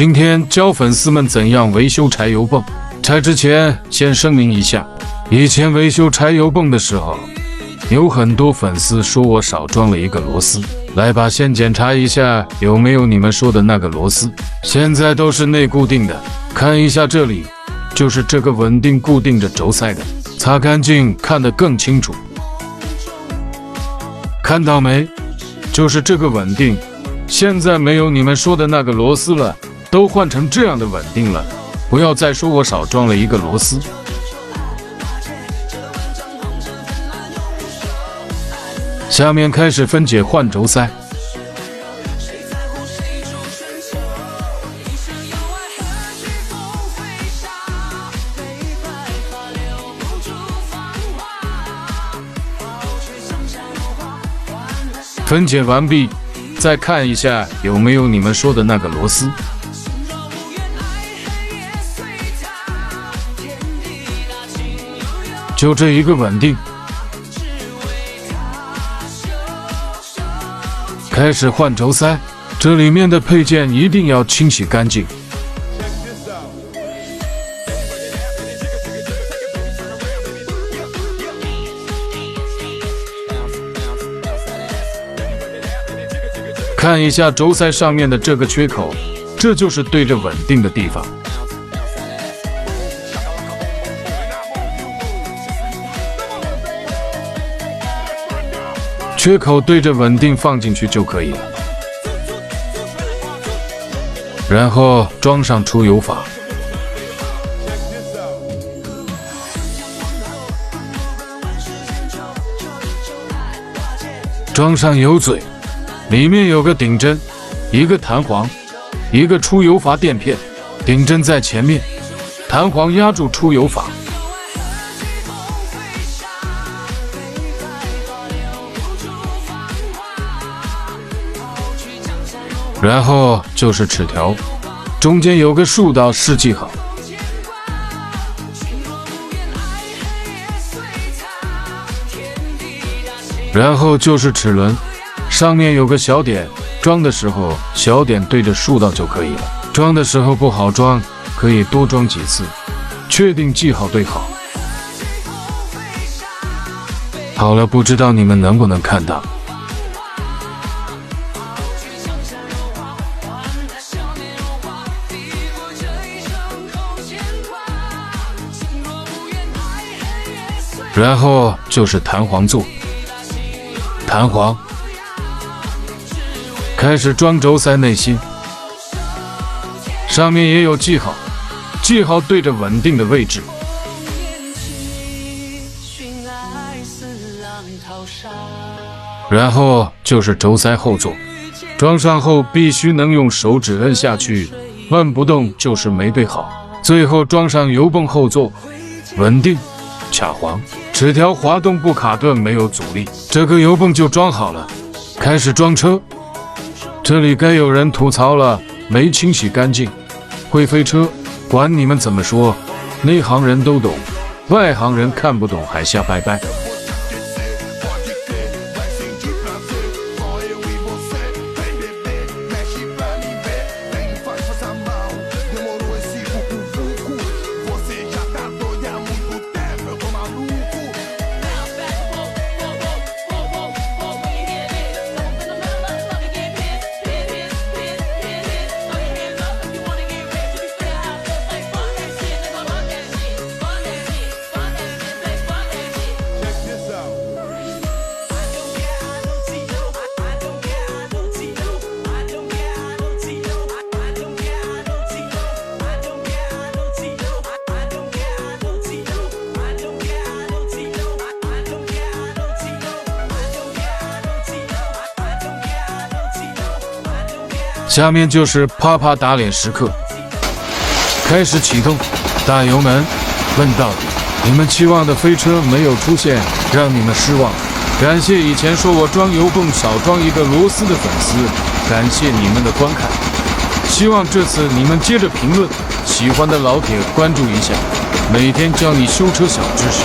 今天教粉丝们怎样维修柴油泵。拆之前先声明一下，以前维修柴油泵的时候，有很多粉丝说我少装了一个螺丝。来吧，先检查一下有没有你们说的那个螺丝。现在都是内固定的，看一下这里，就是这个稳定固定着轴塞的，擦干净看得更清楚。看到没？就是这个稳定。现在没有你们说的那个螺丝了，都换成这样的稳定了。不要再说我少装了一个螺丝。下面开始分解换轴塞。分解完毕，再看一下有没有你们说的那个螺丝。就这一个稳定。开始换轴塞，这里面的配件一定要清洗干净。看一下轴塞上面的这个缺口，这就是对着稳定的地方。缺口对着稳定放进去就可以了，然后装上出油阀。装上油嘴，里面有个顶针，一个弹簧，一个出油阀垫片。顶针在前面，弹簧压住出油阀。然后就是齿条，中间有个竖道是记号。然后就是齿轮，上面有个小点，装的时候小点对着竖道就可以了。装的时候不好装，可以多装几次，确定记号对好。好了，不知道你们能不能看到。然后就是弹簧座，弹簧，开始装轴塞内芯，上面也有记号，记号对着稳定的位置。然后就是轴塞后座，装上后必须能用手指摁下去，摁不动就是没对好。最后装上油泵后座，稳定，卡簧。齿条滑动不卡顿，没有阻力，这个油泵就装好了。开始装车，这里该有人吐槽了，没清洗干净。会飞车，管你们怎么说，内行人都懂，外行人看不懂还瞎掰掰。下面就是啪啪打脸时刻，开始启动，大油门，问到底。你们期望的飞车没有出现，让你们失望。感谢以前说我装油泵少装一个螺丝的粉丝，感谢你们的观看。希望这次你们接着评论，喜欢的老铁关注一下，每天教你修车小知识。